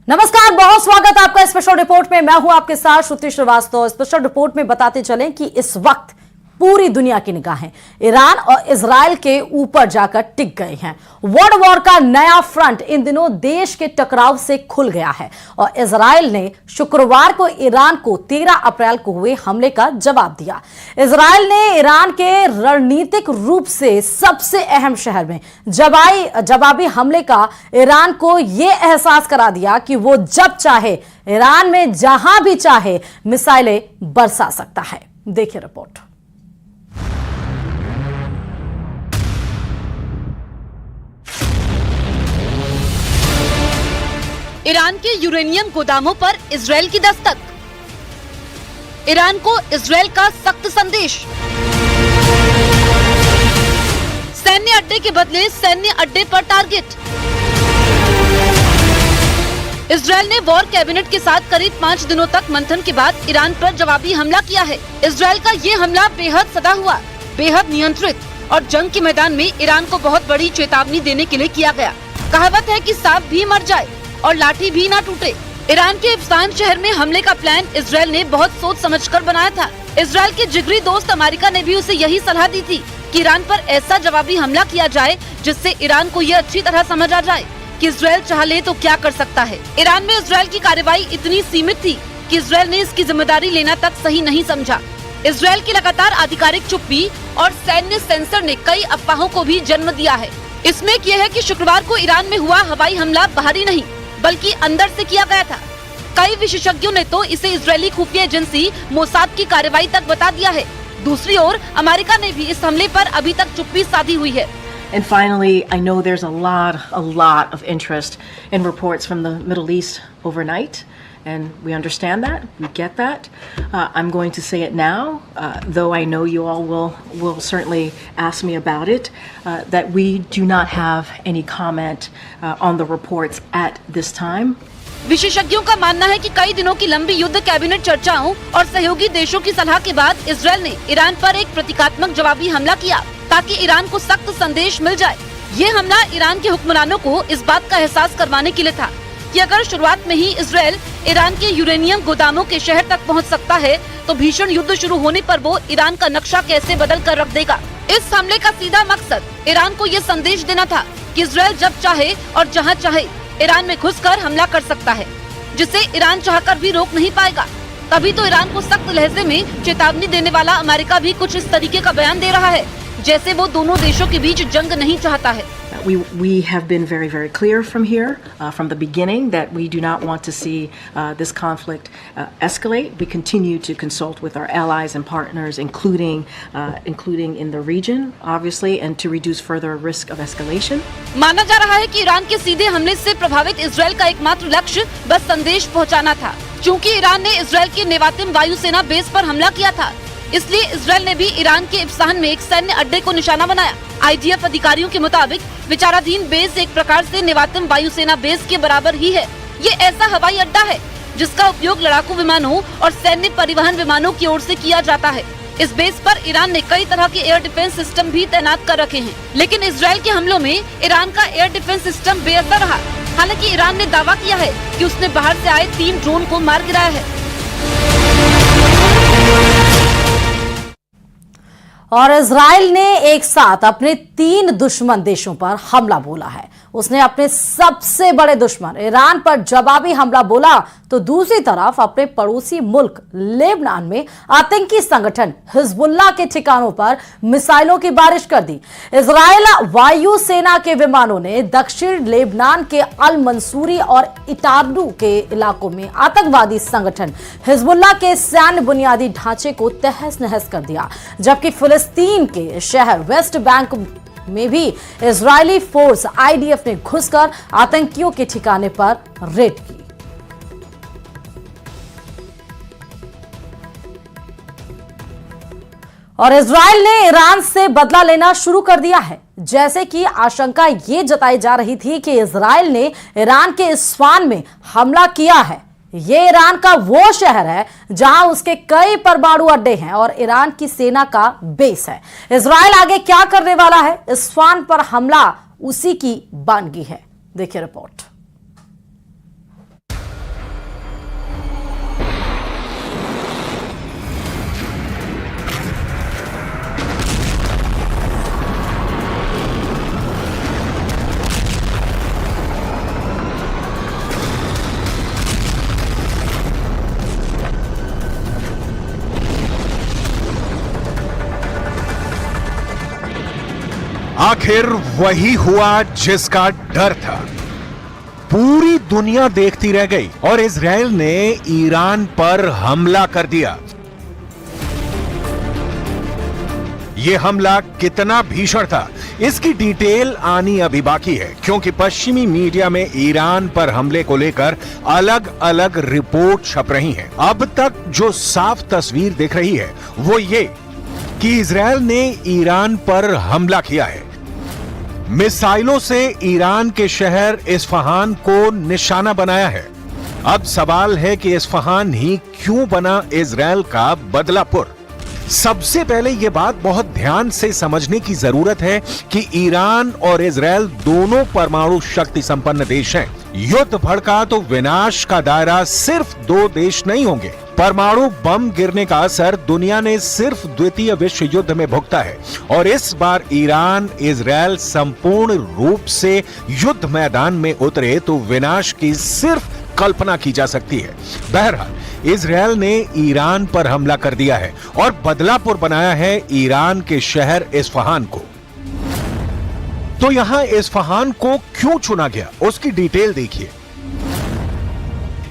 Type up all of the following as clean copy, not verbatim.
नमस्कार, बहुत स्वागत आपका स्पेशल रिपोर्ट में। मैं हूं आपके साथ श्रुति श्रीवास्तव। स्पेशल रिपोर्ट में बताते चलें कि इस वक्त पूरी दुनिया की निगाहें ईरान और इजराइल के ऊपर जाकर टिक गई हैं। वर्ल्ड वॉर का नया फ्रंट इन दिनों देश के टकराव से खुल गया है और इजराइल ने शुक्रवार को ईरान को 13 अप्रैल को हुए हमले का जवाब दिया। इजराइल ने ईरान के रणनीतिक रूप से सबसे अहम शहर में जवाबी हमले का ईरान को यह एहसास करा दिया कि वो जब चाहे ईरान में जहां भी चाहे मिसाइलें बरसा सकता है। देखिए रिपोर्ट। ईरान के यूरेनियम गोदामों पर इजराइल की दस्तक। ईरान को इजराइल का सख्त संदेश। सैन्य अड्डे के बदले सैन्य अड्डे पर टारगेट। इजराइल ने वॉर कैबिनेट के साथ करीब 5 दिनों तक मंथन के बाद ईरान पर जवाबी हमला किया है। इजराइल का ये हमला बेहद सदा हुआ, बेहद नियंत्रित और जंग के मैदान में ईरान को बहुत बड़ी चेतावनी देने के लिए किया गया। कहावत है कि सांप भी मर जाए और लाठी भी ना टूटे। ईरान के इस्फहान शहर में हमले का प्लान इजराइल ने बहुत सोच समझकर बनाया था। इजराइल के जिगरी दोस्त अमेरिका ने भी उसे यही सलाह दी थी कि ईरान पर ऐसा जवाबी हमला किया जाए जिससे ईरान को ये अच्छी तरह समझ आ जाए कि इजराइल चाह ले तो क्या कर सकता है। ईरान में इजराइल की कार्रवाई इतनी सीमित थी कि इजराइल ने इसकी जिम्मेदारी लेना तक सही नहीं समझा। इजराइल की लगातार आधिकारिक चुप्पी और सैन्य सेंसर ने कई अफवाहों को भी जन्म दिया है। इसमें यह है कि शुक्रवार को ईरान में हुआ हवाई हमला बाहरी नहीं बल्कि अंदर से किया गया था। कई विशेषज्ञों ने तो इसे इजरायली खुफिया एजेंसी मोसाद की कार्रवाई तक बता दिया है। दूसरी ओर अमेरिका ने भी इस हमले पर अभी तक चुप्पी साधी हुई है। And finally, I know there's a lot of interest in reports from the Middle East overnight, and we understand that, we get that. I'm going to say it now, though I know you all will certainly ask me about it, that we do not have any comment on the reports at this time. विशेषज्ञों का मानना है कि कई दिनों की लंबी युद्ध कैबिनेट चर्चाओं और सहयोगी देशों की सलाह के बाद इजराइल ने ईरान पर एक प्रतीकात्मक जवाबी हमला किया ताकि ईरान को सख्त संदेश मिल जाए। ये हमला ईरान के हुक्मरानों को इस बात का एहसास करवाने के लिए था कि अगर शुरुआत में ही इजराइल ईरान के यूरेनियम गोदामों के शहर तक पहुंच सकता है तो भीषण युद्ध शुरू होने पर वो ईरान का नक्शा कैसे बदल कर रख देगा। इस हमले का सीधा मकसद ईरान को ये संदेश देना था कि इजराइल जब चाहे और जहां चाहे ईरान में घुसकर हमला कर सकता है, जिसे ईरान चाहकर भी रोक नहीं पाएगा। तभी तो ईरान को सख्त लहजे में चेतावनी देने वाला अमेरिका भी कुछ इस तरीके का बयान दे रहा है जैसे वो दोनों देशों के बीच जंग नहीं चाहता है। We have been very clear from here, from the beginning, that we do not want to see this conflict escalate. We continue to consult with our allies and partners, including in the region, obviously, and to reduce further risk of escalation. माना जा रहा है कि Iran के सीधे हमले से प्रभावित इजराइल का एकमात्र लक्ष्य बस संदेश पहुंचाना था। चूंकि ईरान ने इजराइल के नेवातिम वायुसेना बेस पर हमला किया था, इसलिए इजराइल ने भी ईरान के इस्फहान में एक सैन्य अड्डे को निशाना बनाया। IDF अधिकारियों के मुताबिक विचाराधीन बेस एक प्रकार से नेवातिम वायुसेना बेस के बराबर ही है। ये ऐसा हवाई अड्डा है जिसका उपयोग लड़ाकू विमानों और सैन्य परिवहन विमानों की ओर से किया जाता है। इस बेस पर ईरान ने कई तरह के एयर डिफेंस सिस्टम भी तैनात कर रखे हैं, लेकिन इजराइल के हमलों में ईरान का एयर डिफेंस सिस्टम बेअसर रहा। हालांकि ईरान ने दावा किया है कि उसने बाहर से आए 3 ड्रोन को मार गिराया है। और इजराइल ने एक साथ अपने 3 दुश्मन देशों पर हमला बोला है। उसने अपने सबसे बड़े दुश्मन ईरान पर जवाबी हमला बोला तो दूसरी तरफ अपने पड़ोसी मुल्क लेबनान में आतंकी संगठन हिजबुल्लाह के ठिकानों पर मिसाइलों की बारिश कर दी। इजराइल वायु सेना के विमानों ने दक्षिण लेबनान के अल मंसूरी और इटाब्डू के इलाकों में आतंकवादी संगठन हिजबुल्लाह के सैन्य बुनियादी ढांचे को तहस नहस कर दिया, जबकि फिलिस्तीन के शहर वेस्ट बैंक में भी इजरायली फोर्स IDF ने घुसकर आतंकियों के ठिकाने पर रेड की। और इजराइल ने ईरान से बदला लेना शुरू कर दिया है। जैसे कि आशंका ये जताई जा रही थी कि इजराइल ने ईरान के इस्फहान में हमला किया है। ये ईरान का वो शहर है जहां उसके कई परमाणु अड्डे हैं और ईरान की सेना का बेस है। इजराइल आगे क्या करने वाला है, इस्फहान पर हमला उसी की बानगी है। देखिए रिपोर्ट। आखिर वही हुआ जिसका डर था। पूरी दुनिया देखती रह गई और इजराइल ने ईरान पर हमला कर दिया। यह हमला कितना भीषण था, इसकी डिटेल आनी अभी बाकी है, क्योंकि पश्चिमी मीडिया में ईरान पर हमले को लेकर अलग अलग रिपोर्ट छप रही हैं। अब तक जो साफ तस्वीर दिख रही है वो ये कि इजराइल ने ईरान पर हमला किया है। मिसाइलों से ईरान के शहर इस्फहान को निशाना बनाया है। अब सवाल है कि इस्फहान ही क्यों बना इजराइल का बदलापुर। सबसे पहले यह बात बहुत ध्यान से समझने की जरूरत है कि ईरान और इजराइल दोनों परमाणु शक्ति संपन्न देश हैं। युद्ध भड़का तो विनाश का दायरा सिर्फ दो देश नहीं होंगे। परमाणु बम गिरने का असर दुनिया ने सिर्फ द्वितीय विश्व युद्ध में भुगता है और इस बार ईरान इजराइल संपूर्ण रूप से युद्ध मैदान में उतरे तो विनाश की सिर्फ कल्पना की जा सकती है। बहरहाल इजराइल ने ईरान पर हमला कर दिया है और बदलापुर बनाया है ईरान के शहर इस्फहान को। तो यहां इस्फहान को क्यों चुना गया, उसकी डिटेल देखिए।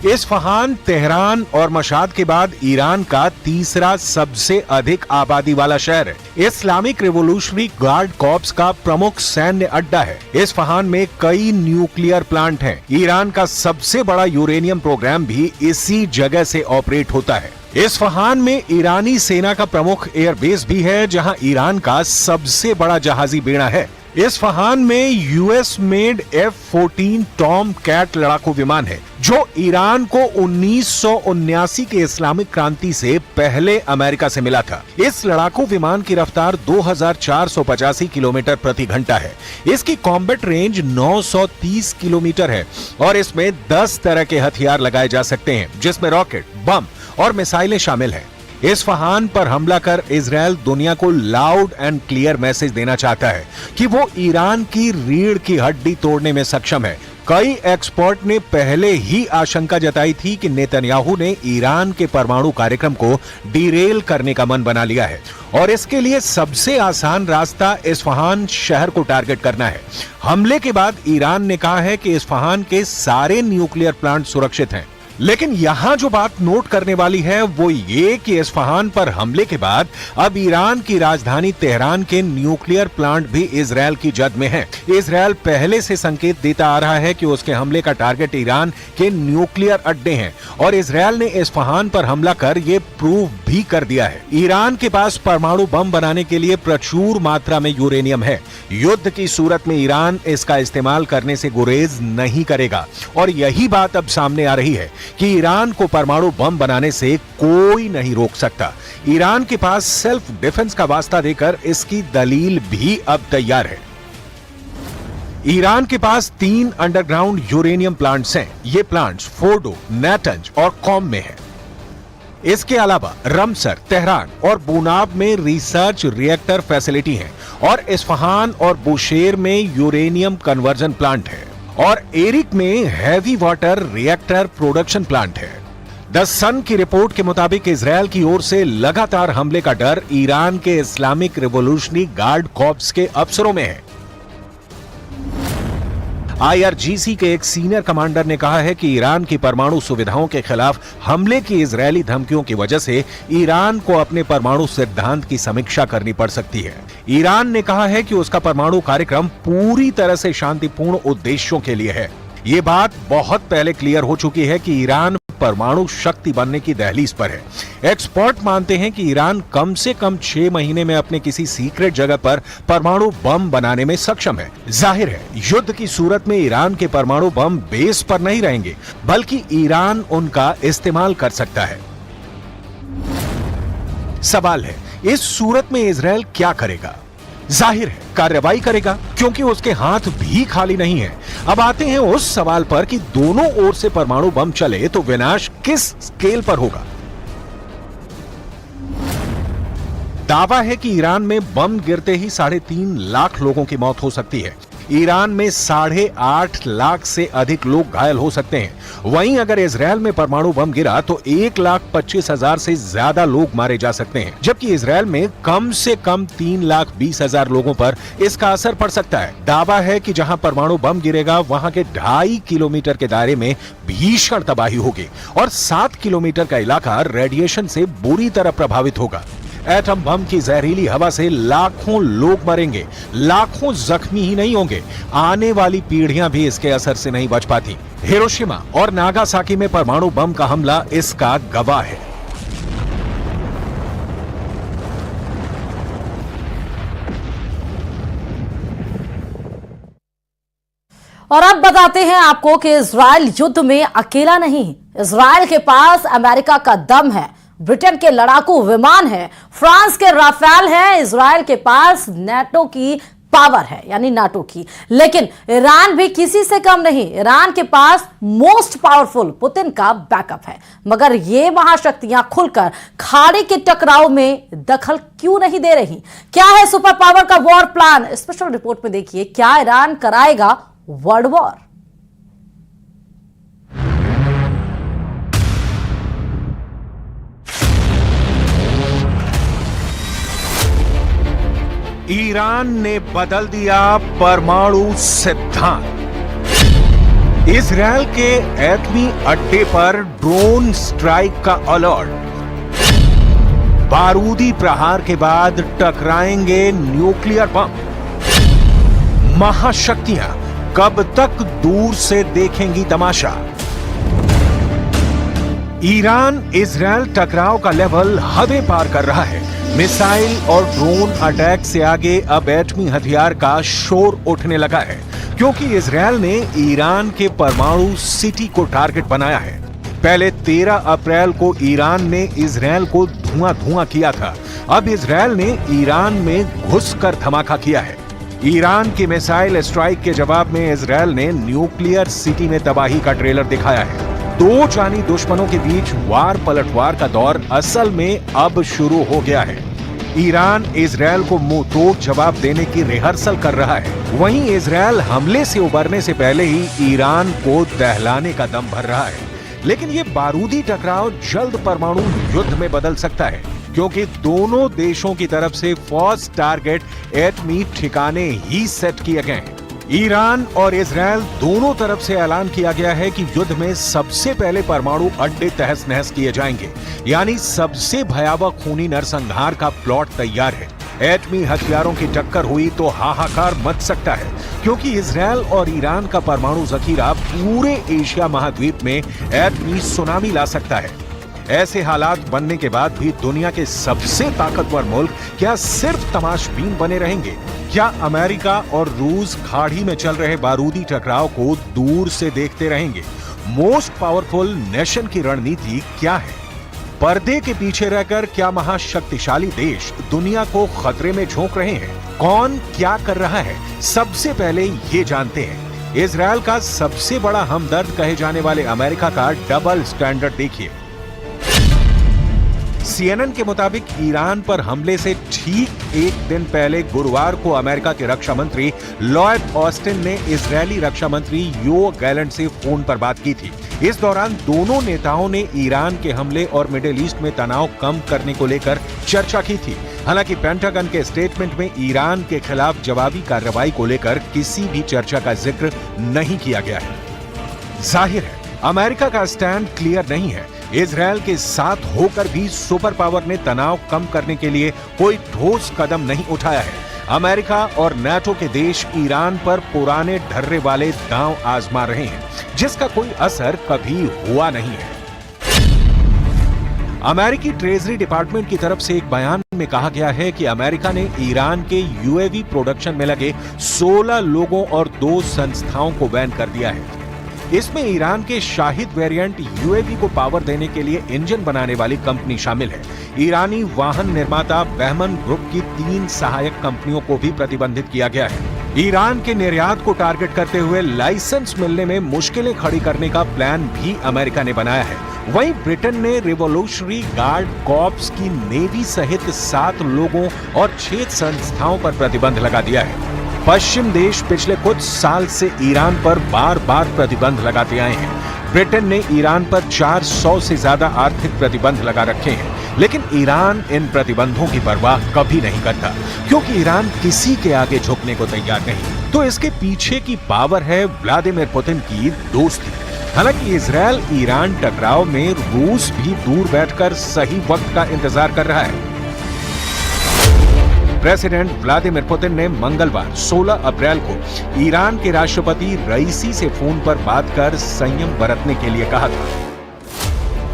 इस्फहान, तेहरान और मशाद के बाद ईरान का तीसरा सबसे अधिक आबादी वाला शहर है। इस्लामिक रिवॉल्यूशनरी गार्ड कॉर्प्स का प्रमुख सैन्य अड्डा है। इस्फहान में कई न्यूक्लियर प्लांट हैं। ईरान का सबसे बड़ा यूरेनियम प्रोग्राम भी इसी जगह से ऑपरेट होता है। इस्फहान में ईरानी सेना का प्रमुख एयरबेस भी है, जहां ईरान का सबसे बड़ा जहाजी बेड़ा है। इस्फहान में US made F-14 Tom cat लड़ाकू विमान है, जो ईरान को 1979 के इस्लामिक क्रांति से पहले अमेरिका से मिला था। इस लड़ाकू विमान की रफ्तार 2485 किलोमीटर प्रति घंटा है। इसकी कॉम्बैट रेंज 930 किलोमीटर है और इसमें 10 तरह के हथियार लगाए जा सकते हैं, जिसमें रॉकेट, बम और मिसाइलें शामिल हैं। इस्फहान पर हमला कर इजराइल दुनिया को लाउड एंड क्लियर मैसेज देना चाहता है कि वो ईरान की रीढ़ की हड्डी तोड़ने में सक्षम है। कई एक्सपर्ट ने पहले ही आशंका जताई थी कि नेतन्याहू ने ईरान के परमाणु कार्यक्रम को डिरेल करने का मन बना लिया है और इसके लिए सबसे आसान रास्ता इस्फहान शहर को टारगेट करना है। हमले के बाद ईरान ने कहा है कि इस्फहान के सारे न्यूक्लियर प्लांट सुरक्षित हैं। लेकिन यहां जो बात नोट करने वाली है वो ये कि इस्फहान पर हमले के बाद अब ईरान की राजधानी तेहरान के न्यूक्लियर प्लांट भी इजराइल की जद में है। इजराइल पहले से संकेत देता आ रहा है कि उसके हमले का टारगेट ईरान के न्यूक्लियर अड्डे हैं और इजराइल ने इस्फहान पर हमला कर ये प्रूव भी कर दिया है। ईरान के पास परमाणु बम बनाने के लिए प्रचुर मात्रा में यूरेनियम है। युद्ध की सूरत में ईरान इसका इस्तेमाल करने से गुरेज नहीं करेगा और यही बात अब सामने आ रही है कि ईरान को परमाणु बम बनाने से कोई नहीं रोक सकता। ईरान के पास सेल्फ डिफेंस का वास्ता देकर इसकी दलील भी अब तैयार है। ईरान के पास 3 अंडरग्राउंड यूरेनियम प्लांट्स हैं। ये प्लांट्स फोर्डो, नाटंज और कॉम में हैं। इसके अलावा रमसर, तेहरान और बुनाब में रिसर्च रिएक्टर फैसिलिटी है और इस्फहान और बुशेर में यूरेनियम कन्वर्जन प्लांट है और एरिक में heavy water reactor production plant है। द सन की रिपोर्ट के मुताबिक इजराइल की ओर से लगातार हमले का डर ईरान के इस्लामिक रिवॉल्यूशनरी गार्ड कॉर्प्स के अफसरों में है। IRGC के एक सीनियर कमांडर ने कहा है कि ईरान की परमाणु सुविधाओं के खिलाफ हमले की इजरायली धमकियों की वजह से ईरान को अपने परमाणु सिद्धांत की समीक्षा करनी पड़ सकती है। ईरान ने कहा है कि उसका परमाणु कार्यक्रम पूरी तरह से शांतिपूर्ण उद्देश्यों के लिए है। ये बात बहुत पहले क्लियर हो चुकी है कि ईरान परमाणु शक्ति बनने की दहलीज पर है। एक्सपर्ट मानते हैं कि ईरान कम से कम 6 महीने में अपने किसी सीक्रेट जगह पर परमाणु बम बनाने में सक्षम है। जाहिर है, युद्ध की सूरत में ईरान के परमाणु बम बेस पर नहीं रहेंगे, बल्कि ईरान उनका इस्तेमाल कर सकता है। सवाल है, इस सूरत में इजराइल क्या करेगा? जाहिर है कार्रवाई करेगा, क्योंकि उसके हाथ भी खाली नहीं है। अब आते हैं उस सवाल पर कि दोनों ओर से परमाणु बम चले तो विनाश किस स्केल पर होगा। दावा है कि ईरान में बम गिरते ही 3.5 लाख लोगों की मौत हो सकती है। ईरान में 8.5 लाख से अधिक लोग घायल हो सकते हैं। वहीं अगर इजरायल में परमाणु बम गिरा तो 1,25,000 से ज्यादा लोग मारे जा सकते हैं, जबकि इजरायल में कम से कम 3,20,000 लोगों पर इसका असर पड़ सकता है। दावा है कि जहां परमाणु बम गिरेगा वहां के 2.5 किलोमीटर के दायरे में भीषण तबाही होगी और 7 किलोमीटर का इलाका रेडिएशन से बुरी तरह प्रभावित होगा। एटम बम की जहरीली हवा से लाखों लोग मरेंगे, लाखों जख्मी ही नहीं होंगे, आने वाली पीढ़ियां भी इसके असर से नहीं बच पाती। हिरोशिमा और नागासाकी में परमाणु बम का हमला इसका गवाह है। और अब बताते हैं आपको कि इजराइल युद्ध में अकेला नहीं। इजराइल के पास अमेरिका का दम है, ब्रिटेन के लड़ाकू विमान है, फ्रांस के राफेल है, इजराइल के पास नाटो की पावर है, यानी नाटो की। लेकिन ईरान भी किसी से कम नहीं। ईरान के पास मोस्ट पावरफुल पुतिन का बैकअप है। मगर ये महाशक्तियां खुलकर खाड़ी के टकराव में दखल क्यों नहीं दे रही? क्या है सुपर पावर का वॉर प्लान? स्पेशल रिपोर्ट में देखिए, क्या ईरान कराएगा वर्ल्ड वॉर? ईरान ने बदल दिया परमाणु सिद्धांत। इजरायल के एटमी अड्डे पर ड्रोन स्ट्राइक का अलर्ट। बारूदी प्रहार के बाद टकराएंगे न्यूक्लियर बम। महाशक्तियां कब तक दूर से देखेंगी तमाशा? ईरान इजरायल टकराव का लेवल हदें पार कर रहा है। मिसाइल और ड्रोन अटैक से आगे अब एटमी हथियार का शोर उठने लगा है, क्योंकि इजरायल ने ईरान के परमाणु सिटी को टारगेट बनाया है। पहले 13 अप्रैल को ईरान ने इजरायल को धुआं किया था। अब इजरायल ने ईरान में घुसकर धमाका किया है। ईरान की मिसाइल स्ट्राइक के जवाब में इजरायल ने न्यूक्लियर सिटी में तबाही का ट्रेलर दिखाया है। दो जानी दुश्मनों के बीच वार पलटवार का दौर असल में अब शुरू हो गया है। ईरान इजरायल को मुंह तोड़ जवाब देने की रिहर्सल कर रहा है। वहीं इजरायल हमले से उबरने से पहले ही ईरान को दहलाने का दम भर रहा है। लेकिन ये बारूदी टकराव जल्द परमाणु युद्ध में बदल सकता है, क्योंकि दोनों देशों की तरफ से फर्स्ट टारगेट एटमी ठिकाने ही सेट किए गए हैं। ईरान और इजरायल दोनों तरफ से ऐलान किया गया है कि युद्ध में सबसे पहले परमाणु अड्डे तहस नहस किए जाएंगे, यानी सबसे भयावह खूनी नरसंहार का प्लॉट तैयार है। एटमी हथियारों की टक्कर हुई तो हाहाकार मच सकता है, क्योंकि इजरायल और ईरान का परमाणु जखीरा पूरे एशिया महाद्वीप में एटमी सुनामी ला सकता है। ऐसे हालात बनने के बाद भी दुनिया के सबसे ताकतवर मुल्क क्या सिर्फ तमाशबीन बने रहेंगे? क्या अमेरिका और रूस खाड़ी में चल रहे बारूदी टकराव को दूर से देखते रहेंगे? मोस्ट पावरफुल नेशन की रणनीति क्या है? पर्दे के पीछे रहकर क्या महाशक्तिशाली देश दुनिया को खतरे में झोंक रहे हैं? कौन क्या कर रहा है? सबसे पहले ये जानते हैं। इजरायल का सबसे बड़ा हमदर्द कहे जाने वाले अमेरिका का डबल स्टैंडर्ड देखिए। CNN के मुताबिक ईरान पर हमले से ठीक एक दिन पहले गुरुवार को अमेरिका के रक्षा मंत्री लॉयड ऑस्टिन ने इजरायली रक्षा मंत्री योव गैलेंट से फोन पर बात की थी। इस दौरान दोनों नेताओं ने ईरान के हमले और मिडिल ईस्ट में तनाव कम करने को लेकर चर्चा की थी। हालांकि पेंटागन के स्टेटमेंट में ईरान के खिलाफ जवाबी कार्रवाई को लेकर किसी भी चर्चा का जिक्र नहीं किया गया है। जाहिर है अमेरिका का स्टैंड क्लियर नहीं है। इजरायल के साथ होकर भी सुपर पावर ने तनाव कम करने के लिए कोई ठोस कदम नहीं उठाया है। अमेरिका और नाटो के देश ईरान पर पुराने ढर्रे वाले दांव आजमा रहे हैं, जिसका कोई असर कभी हुआ नहीं है। अमेरिकी ट्रेजरी डिपार्टमेंट की तरफ से एक बयान में कहा गया है कि अमेरिका ने ईरान के यूएवी प्रोडक्शन में लगे 16 लोगों और 2 संस्थाओं को बैन कर दिया है। इसमें ईरान के शाहिद वेरिएंट यूएवी को पावर देने के लिए इंजन बनाने वाली कंपनी शामिल है। ईरानी वाहन निर्माता बहमन ग्रुप की 3 सहायक कंपनियों को भी प्रतिबंधित किया गया है। ईरान के निर्यात को टारगेट करते हुए लाइसेंस मिलने में मुश्किलें खड़ी करने का प्लान भी अमेरिका ने बनाया है। वहीं ब्रिटेन ने रिवॉल्यूशनरी गार्ड कॉर्प्स की नेवी सहित 7 लोगों और 6 संस्थाओं पर प्रतिबंध लगा दिया है। पश्चिम देश पिछले कुछ साल से ईरान पर बार बार प्रतिबंध लगाते आए हैं। ब्रिटेन ने ईरान पर 400 से ज्यादा आर्थिक प्रतिबंध लगा रखे हैं, लेकिन ईरान इन प्रतिबंधों की परवाह कभी नहीं करता, क्योंकि ईरान किसी के आगे झुकने को तैयार नहीं। तो इसके पीछे की पावर है व्लादिमीर पुतिन की दोस्ती। हालांकि इजरायल ईरान टकराव में रूस भी दूर बैठकर सही वक्त का इंतजार कर रहा है। प्रेसिडेंट व्लादिमीर पुतिन ने मंगलवार 16 अप्रैल को ईरान के राष्ट्रपति रईसी से फोन पर बात कर संयम बरतने के लिए कहा था,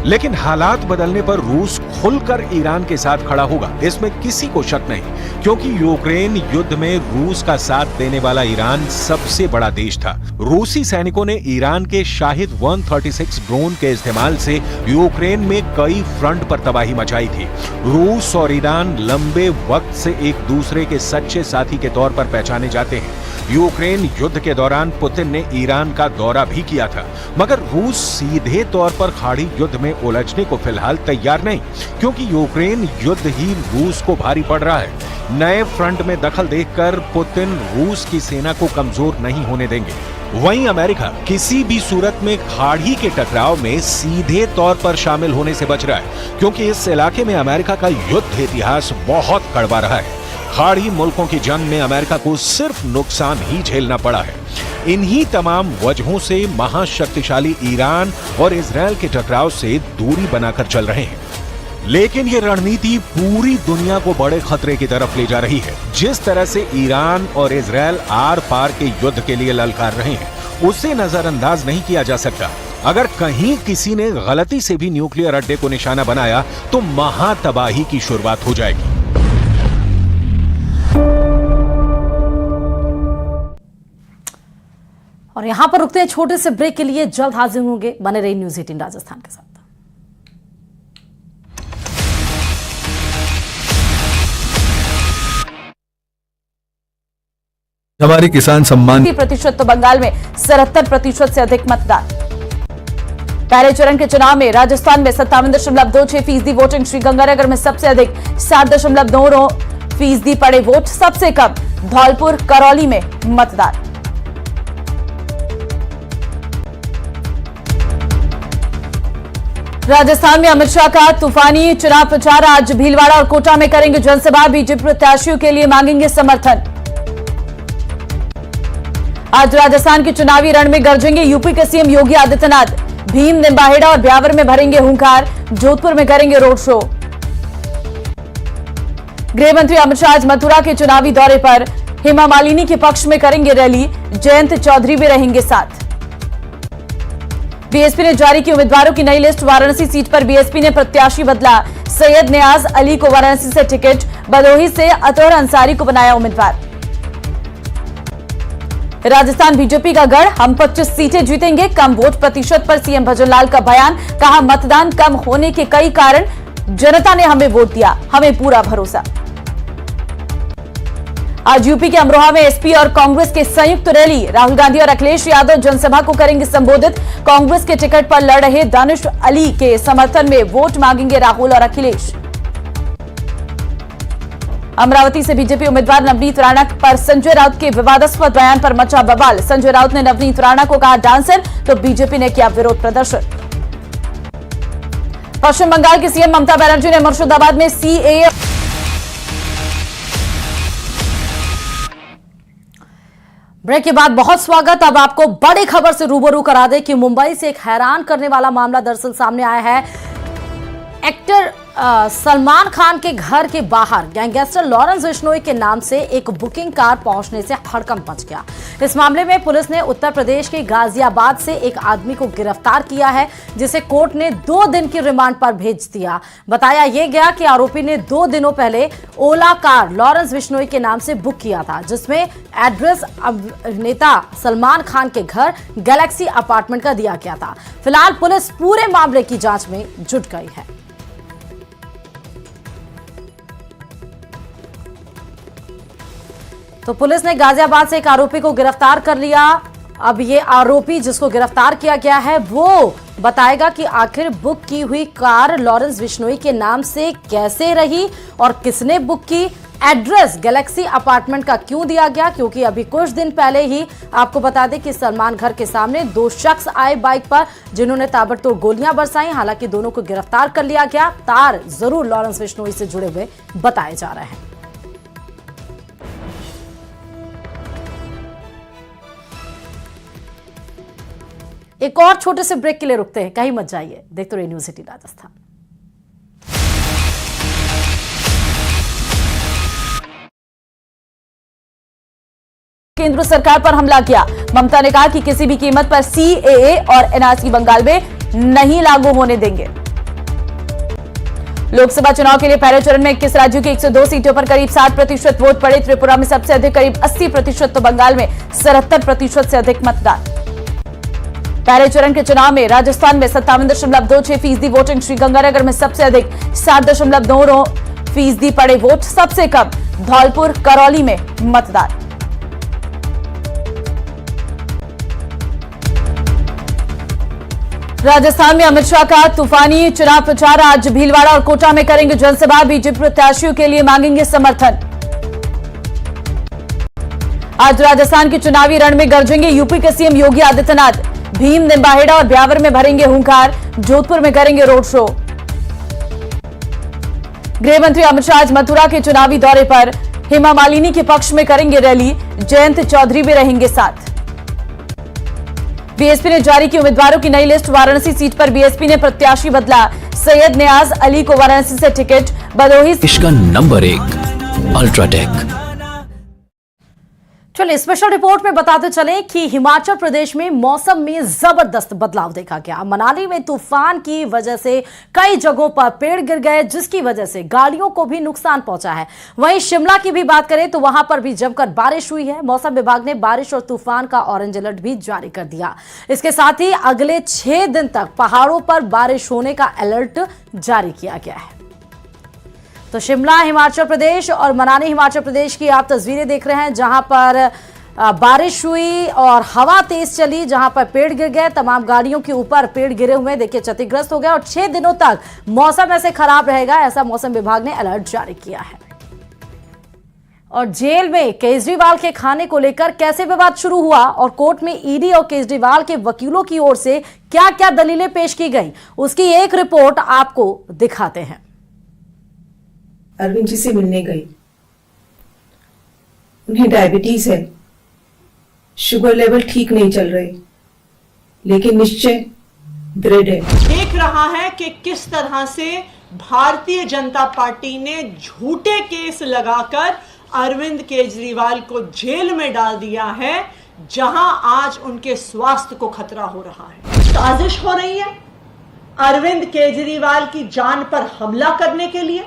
लेकिन हालात बदलने पर रूस खुलकर ईरान के साथ खड़ा होगा, इसमें किसी को शक नहीं, क्योंकि यूक्रेन युद्ध में रूस का साथ देने वाला ईरान सबसे बड़ा देश था। रूसी सैनिकों ने ईरान के शाहिद 136 ड्रोन के इस्तेमाल से यूक्रेन में कई फ्रंट पर तबाही मचाई थी। रूस और ईरान लंबे वक्त से एक दूसरे के सच्चे साथी के तौर पर पहचाने जाते हैं। यूक्रेन युद्ध के दौरान पुतिन ने ईरान का दौरा भी किया था, मगर रूस सीधे तौर पर खाड़ी युद्ध में उलझने को फिलहाल तैयार नहीं, क्योंकि यूक्रेन युद्ध ही रूस को भारी पड़ रहा है। नए फ्रंट में दखल देखकर पुतिन रूस की सेना को कमजोर नहीं होने देंगे। वहीं अमेरिका किसी भी सूरत में खाड़ी के टकराव में सीधे तौर पर शामिल होने से बच रहा है, क्योंकि इस इलाके में अमेरिका का युद्ध इतिहास बहुत कड़वा रहा है। खाड़ी मुल्कों की जंग में अमेरिका को सिर्फ नुकसान ही झेलना पड़ा है। इन्हीं तमाम वजहों से महाशक्तिशाली ईरान और इजरायल के टकराव से दूरी बनाकर चल रहे हैं, लेकिन ये रणनीति पूरी दुनिया को बड़े खतरे की तरफ ले जा रही है। जिस तरह से ईरान और इजरायल आर पार के युद्ध के लिए ललकार रहे हैं, उसे नजरअंदाज नहीं किया जा सकता। अगर कहीं किसी ने गलती से भी न्यूक्लियर अड्डे को निशाना बनाया तो महातबाही की शुरुआत हो जाएगी। और यहां पर रुकते हैं छोटे से ब्रेक के लिए, जल्द हाजिर होंगे। बने रही न्यूज़ 18 राजस्थान के साथ। हमारी किसान सम्मान 30% तो बंगाल में 77% से अधिक मतदान। पहले चरण के चुनाव में राजस्थान में 57.26% वोटिंग, श्रीगंगानगर में सबसे अधिक 60.99% पड़े वोट, सबसे कम धौलपुर करौली में मतदान। राजस्थान में अमित शाह का तूफानी चुनाव प्रचार, आज भीलवाड़ा और कोटा में करेंगे जनसभा, बीजेपी प्रत्याशियों के लिए मांगेंगे समर्थन। आज राजस्थान के चुनावी रण में गरजेंगे यूपी के सीएम योगी आदित्यनाथ, भीम, निम्बाहेड़ा और ब्यावर में भरेंगे हुंकार, जोधपुर में करेंगे रोड शो। गृह मंत्री अमित शाह आज मथुरा के चुनावी दौरे पर, हेमा मालिनी के पक्ष में करेंगे रैली, जयंत चौधरी भी रहेंगे साथ। बीएसपी ने जारी की उम्मीदवारों की नई लिस्ट, वाराणसी सीट पर बीएसपी ने प्रत्याशी बदला, सैयद नियाज अली को वाराणसी से टिकट, भदोही से अतहर अंसारी को बनाया उम्मीदवार। राजस्थान बीजेपी का गढ़, हम 25 सीटें जीतेंगे, कम वोट प्रतिशत पर सीएम भजनलाल का बयान, कहा मतदान कम होने के कई कारण, जनता ने हमें वोट दिया, हमें पूरा भरोसा। आज यूपी के अमरोहा में एसपी और कांग्रेस के संयुक्त रैली, राहुल गांधी और अखिलेश यादव जनसभा को करेंगे संबोधित, कांग्रेस के टिकट पर लड़ रहे दानिश अली के समर्थन में वोट मांगेंगे राहुल और अखिलेश। अमरावती से बीजेपी उम्मीदवार नवनीत राणा पर संजय राउत के विवादास्पद बयान पर मचा बवाल, संजय राउत ने नवनीत राणा को कहा डांसर, तो बीजेपी ने किया विरोध प्रदर्शन। पश्चिम बंगाल की सीएम ममता बनर्जी ने मुर्शिदाबाद में सीएए ब्रेक के बाद बहुत स्वागत। अब आपको बड़ी खबर से रूबरू करा दे कि मुंबई से एक हैरान करने वाला मामला दरअसल सामने आया है। एक्टर सलमान खान के घर के बाहर गैंगस्टर लॉरेंस बिश्नोई के नाम से एक बुकिंग कार पहुंचने से हड़कंप मच गया। इस मामले में पुलिस ने उत्तर प्रदेश के गाजियाबाद से एक आदमी को गिरफ्तार किया है, जिसे कोर्ट ने 2 दिन की रिमांड पर भेज दिया। बताया यह गया कि आरोपी ने 2 दिनों पहले ओला कार लॉरेंस बिश्नोई के नाम से बुक किया था, जिसमें एड्रेस अभिनेता सलमान खान के घर गैलेक्सी अपार्टमेंट का दिया गया था। फिलहाल पुलिस पूरे मामले की जांच में जुट गई है। तो पुलिस ने गाजियाबाद से एक आरोपी को गिरफ्तार कर लिया। अब ये आरोपी जिसको गिरफ्तार किया गया है वो बताएगा कि आखिर बुक की हुई कार लॉरेंस बिश्नोई के नाम से कैसे रही और किसने बुक की। एड्रेस गैलेक्सी अपार्टमेंट का क्यों दिया गया, क्योंकि अभी कुछ दिन पहले ही आपको बता दें कि सलमान घर के सामने 2 शख्स आए बाइक पर, जिन्होंने ताबड़तोड़ गोलियां बरसाई। हालांकि दोनों को गिरफ्तार कर लिया गया। तार जरूर लॉरेंस बिश्नोई से जुड़े हुए बताए जा रहे हैं। एक और छोटे से ब्रेक के लिए रुकते हैं, कहीं मत जाइए, देखते रहिए न्यूज़ 18 राजस्थान। केंद्र सरकार पर हमला किया। ममता ने कहा कि किसी भी कीमत पर सीएए और एनआरसी बंगाल में नहीं लागू होने देंगे। लोकसभा चुनाव के लिए पहले चरण में 21 राज्यों की 102 सीटों पर करीब 60% वोट पड़े। त्रिपुरा में सबसे अधिक करीब 80%, तो बंगाल में 77% से अधिक मतदान। पहले चरण के चुनाव में राजस्थान में 57.26% वोटिंग। श्रीगंगानगर में सबसे अधिक 7.99% पड़े वोट। सबसे कम धौलपुर करौली में मतदान। राजस्थान में अमित शाह का तूफानी चुनाव प्रचार। आज भीलवाड़ा और कोटा में करेंगे जनसभा। बीजेपी प्रत्याशियों के लिए मांगेंगे समर्थन। आज राजस्थान के चुनावी रण में गरजेंगे यूपी के सीएम योगी आदित्यनाथ। भीम, निम्बाहेड़ा और ब्यावर में भरेंगे हुंकार। जोधपुर में करेंगे रोड शो। गृह मंत्री अमित शाह आज मथुरा के चुनावी दौरे पर। हेमा मालिनी के पक्ष में करेंगे रैली। जयंत चौधरी भी रहेंगे साथ। बीएसपी ने जारी की उम्मीदवारों की नई लिस्ट। वाराणसी सीट पर बीएसपी ने प्रत्याशी बदला। सैयद नियाज अली को वाराणसी से टिकट। भदोही इसका नंबर 1 अल्ट्राटेक। चलिए स्पेशल रिपोर्ट में बताते चले कि हिमाचल प्रदेश में मौसम में जबरदस्त बदलाव देखा गया। मनाली में तूफान की वजह से कई जगहों पर पेड़ गिर गए, जिसकी वजह से गाड़ियों को भी नुकसान पहुंचा है। वहीं शिमला की भी बात करें तो वहां पर भी जमकर बारिश हुई है। मौसम विभाग ने बारिश और तूफान का ऑरेंज अलर्ट भी जारी कर दिया। इसके साथ ही अगले 6 दिन तक पहाड़ों पर बारिश होने का अलर्ट जारी किया गया है। तो शिमला हिमाचल प्रदेश और मनाली हिमाचल प्रदेश की आप तस्वीरें देख रहे हैं, जहां पर बारिश हुई और हवा तेज चली, जहां पर पेड़ गिर गए। तमाम गाड़ियों के ऊपर पेड़ गिरे हुए देखिए क्षतिग्रस्त हो गए। और 6 दिनों तक मौसम ऐसे खराब रहेगा, ऐसा मौसम विभाग ने अलर्ट जारी किया है। और जेल में केजरीवाल के खाने को लेकर कैसे विवाद शुरू हुआ और कोर्ट में ईडी और केजरीवाल के वकीलों की ओर से क्या क्या दलीलें पेश की गई, उसकी एक रिपोर्ट आपको दिखाते हैं। अरविंद जी से मिलने गई। उन्हें डायबिटीज है, शुगर लेवल ठीक नहीं चल रहे, लेकिन निश्चय दृढ़ है। देख रहा है कि किस तरह से भारतीय जनता पार्टी ने झूठे केस लगाकर अरविंद केजरीवाल को जेल में डाल दिया है, जहां आज उनके स्वास्थ्य को खतरा हो रहा है। साजिश हो रही है अरविंद केजरीवाल की जान पर हमला करने के लिए।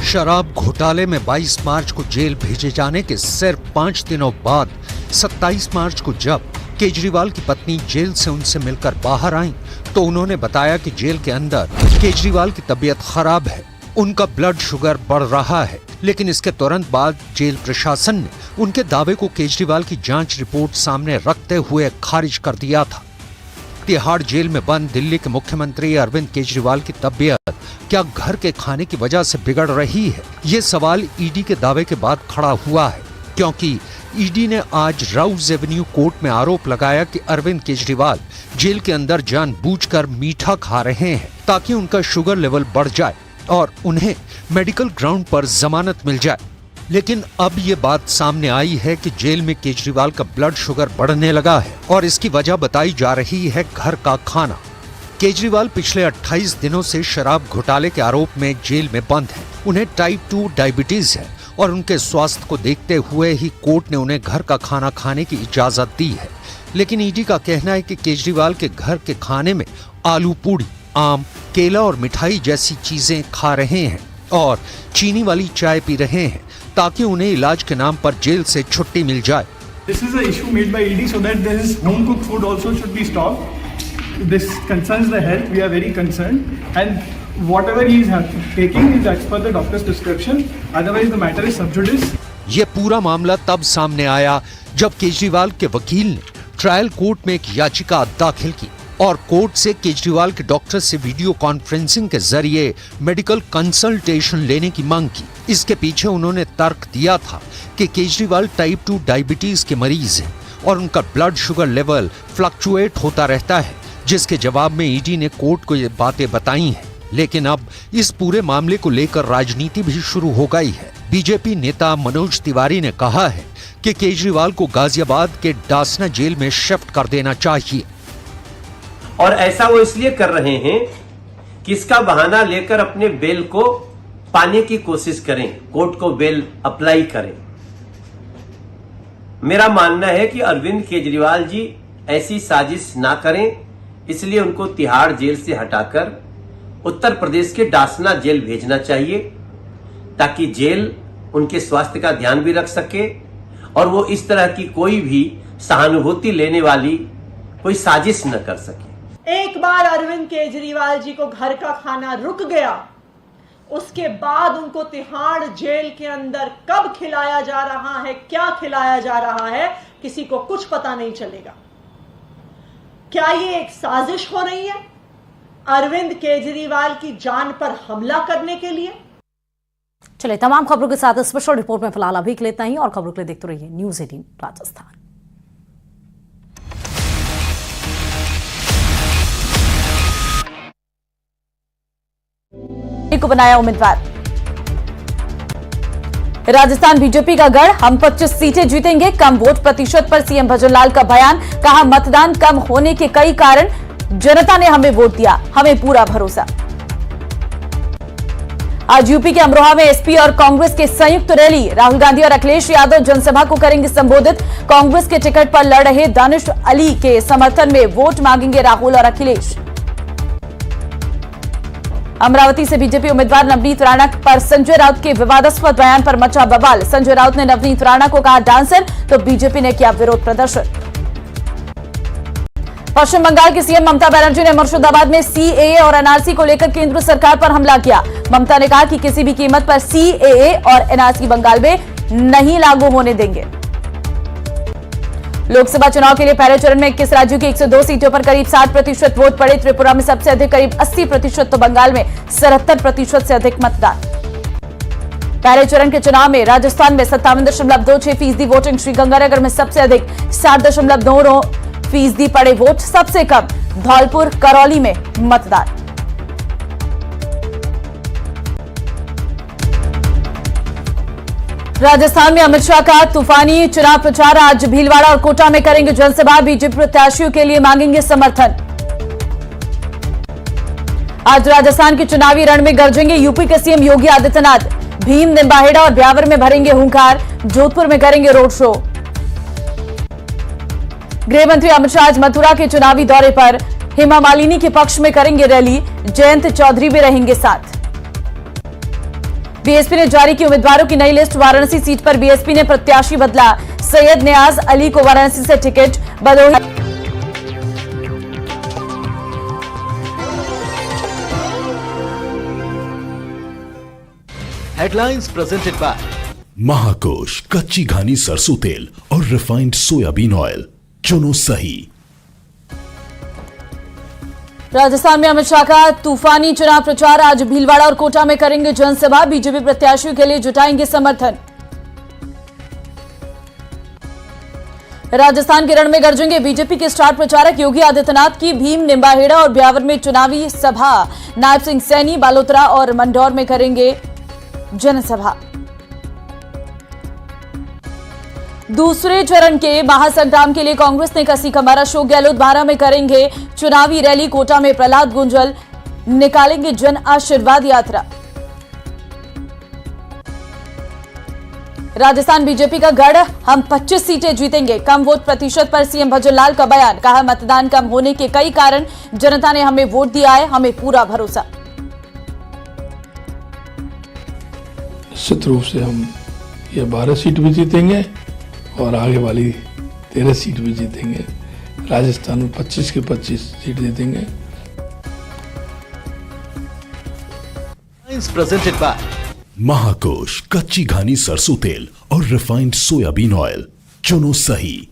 शराब घोटाले में 22 मार्च को जेल भेजे जाने के सिर्फ 5 दिनों बाद 27 मार्च को जब केजरीवाल की पत्नी जेल से उनसे मिलकर बाहर आईं, तो उन्होंने बताया कि जेल के अंदर केजरीवाल की तबीयत खराब है, उनका ब्लड शुगर बढ़ रहा है। लेकिन इसके तुरंत बाद जेल प्रशासन ने उनके दावे को केजरीवाल की जांच रिपोर्ट सामने रखते हुए खारिज कर दिया था। तिहाड़ जेल में बंद दिल्ली के मुख्यमंत्री अरविंद केजरीवाल की तबीयत क्या घर के खाने की वजह से बिगड़ रही है? ये सवाल ईडी के दावे के बाद खड़ा हुआ है, क्योंकि ईडी ने आज राउज एवेन्यू कोर्ट में आरोप लगाया कि अरविंद केजरीवाल जेल के अंदर जानबूझकर मीठा खा रहे हैं ताकि उनका शुगर लेवल बढ़ जाए और उन्हें मेडिकल ग्राउंड पर जमानत मिल जाए। लेकिन अब ये बात सामने आई है कि जेल में केजरीवाल का ब्लड शुगर बढ़ने लगा है और इसकी वजह बताई जा रही है घर का खाना। केजरीवाल पिछले 28 दिनों से शराब घोटाले के आरोप में जेल में बंद हैं। उन्हें टाइप 2 डायबिटीज है और उनके स्वास्थ्य को देखते हुए ही कोर्ट ने उन्हें घर का खाना खाने की इजाजत दी है। लेकिन ईडी का कहना है कि केजरीवाल के घर के खाने में आलू पूड़ी, आम, केला और मिठाई जैसी चीजें खा रहे हैं और चीनी वाली चाय पी रहे हैं ताकि उन्हें इलाज के नाम पर जेल से छुट्टी मिल जाए। This is an issue made by ED so that there is home cooked food also should be stopped. This concerns the health. We are very concerned, and whatever he is taking is as per the doctor's prescription. Otherwise, the matter is sub judice. ये पूरा मामला तब सामने आया जब केजरीवाल के वकील ने ट्रायल कोर्ट में एक याचिका दाखिल की और कोर्ट से केजरीवाल के डॉक्टर से वीडियो कॉन्फ्रेंसिंग के जरिए मेडिकल कंसल्टेशन लेने की मांग की। इसके पीछे उन्होंने तर्क दिया था कि केजरीवाल टाइप 2 डायबिटीज के मरीज हैं और उनका ब्लड शुगर लेवल फ्लक्चुएट होता रहता है, जिसके जवाब में ईडी ने कोर्ट को ये बातें बताई हैं। लेकिन अब इस पूरे मामले को लेकर राजनीति भी शुरू हो गई है। बीजेपी नेता मनोज तिवारी ने कहा है कि केजरीवाल को गाजियाबाद के डासना जेल में शिफ्ट कर देना चाहिए और ऐसा वो इसलिए कर रहे हैं कि इसका बहाना लेकर अपने बेल को पाने की कोशिश करें, कोर्ट को बेल अप्लाई करें। मेरा मानना है कि अरविंद केजरीवाल जी ऐसी साजिश ना करें, इसलिए उनको तिहाड़ जेल से हटाकर उत्तर प्रदेश के डासना जेल भेजना चाहिए ताकि जेल उनके स्वास्थ्य का ध्यान भी रख सके और वो इस तरह की कोई भी सहानुभूति लेने वाली कोई साजिश न कर सके। एक बार अरविंद केजरीवाल जी को घर का खाना रुक गया, उसके बाद उनको तिहाड़ जेल के अंदर कब खिलाया जा रहा है, क्या खिलाया जा रहा है, किसी को कुछ पता नहीं चलेगा। क्या ये एक साजिश हो रही है अरविंद केजरीवाल की जान पर हमला करने के लिए? चलिए, तमाम खबरों के साथ स्पेशल रिपोर्ट में फिलहाल अभी के लिए इतना ही और खबरों के लिए देखते रहिए न्यूज़ 18 राजस्थान। को बनाया उम्मीदवार। राजस्थान बीजेपी का गढ़, हम 25 सीटें जीतेंगे, कम वोट प्रतिशत पर सीएम भजनलाल का बयान। कहा, मतदान कम होने के कई कारण, जनता ने हमें वोट दिया, हमें पूरा भरोसा। आज यूपी के अमरोहा में एसपी और कांग्रेस के संयुक्त रैली, राहुल गांधी और अखिलेश यादव जनसभा को करेंगे संबोधित। कांग्रेस के टिकट पर लड़ रहे दानिश अली के समर्थन में वोट मांगेंगे राहुल और अखिलेश। अमरावती से बीजेपी उम्मीदवार नवनीत राणा पर संजय राउत के विवादास्पद बयान पर मचा बवाल। संजय राउत ने नवनीत राणा को कहा डांसर, तो बीजेपी ने किया विरोध प्रदर्शन। पश्चिम बंगाल की सीएम ममता बनर्जी ने मुर्शिदाबाद में सीएए और एनआरसी को लेकर केंद्र सरकार पर हमला किया। ममता ने कहा कि किसी भी कीमत पर सीएए और एनआरसी बंगाल में नहीं लागू होने देंगे। लोकसभा चुनाव के लिए पहले चरण में 21 राज्यों की 102 सीटों पर करीब 60% वोट पड़े। त्रिपुरा में सबसे अधिक करीब 80%, तो बंगाल में 77% से अधिक मतदान। पहले चरण के चुनाव में राजस्थान में 57.26% वोटिंग, श्रीगंगानगर में सबसे अधिक 60.99% पड़े वोट, सबसे कम धौलपुर करौली में मतदान। राजस्थान में अमित शाह का तूफानी चुनाव प्रचार, आज भीलवाड़ा और कोटा में करेंगे जनसभा, बीजेपी प्रत्याशियों के लिए मांगेंगे समर्थन। आज राजस्थान के चुनावी रण में गरजेंगे यूपी के सीएम योगी आदित्यनाथ, भीम निम्बाहेड़ा और ब्यावर में भरेंगे हुंकार, जोधपुर में करेंगे रोड शो। गृह मंत्री अमित शाह आज मथुरा के चुनावी दौरे पर, हेमा मालिनी के पक्ष में करेंगे रैली, जयंत चौधरी भी रहेंगे साथ। बीएसपी ने जारी की उम्मीदवारों की नई लिस्ट, वाराणसी सीट पर बीएसपी ने प्रत्याशी बदला, सैयद नियाज अली को वाराणसी से ticket, Bhadohi. Headlines presented by Mahakosh कच्ची घानी सरसों तेल और रिफाइंड सोयाबीन ऑयल, चुनो सही। राजस्थान में अमित शाह का तूफानी चुनाव प्रचार, आज भीलवाड़ा और कोटा में करेंगे जनसभा, बीजेपी प्रत्याशियों के लिए जुटाएंगे समर्थन। राजस्थान के रण में गरजेंगे बीजेपी के स्टार प्रचारक योगी आदित्यनाथ की, भीम निम्बाहेड़ा और ब्यावर में चुनावी सभा, नायब सिंह सैनी बालोतरा और मंडौर में करेंगे जनसभा। दूसरे चरण के महासंग्राम के लिए कांग्रेस ने कसी कमर, अशोक गहलोत बारां में करेंगे चुनावी रैली, कोटा में प्रहलाद गुंजल निकालेंगे जन आशीर्वाद यात्रा। राजस्थान बीजेपी का गढ़, हम 25 सीटें जीतेंगे, कम वोट प्रतिशत पर सीएम भजनलाल का बयान। कहा, मतदान कम होने के कई कारण, जनता ने हमें वोट दिया है, हमें पूरा भरोसा। निश्चित रूप से हम ये 12 सीट भी जीतेंगे और आगे वाली 13 सीट भी जीतेंगे। राजस्थान में 25 के 25 सीट जीतेंगे। presented by महाकोश कच्ची घानी सरसों तेल और रिफाइंड सोयाबीन ऑयल चुनो सही।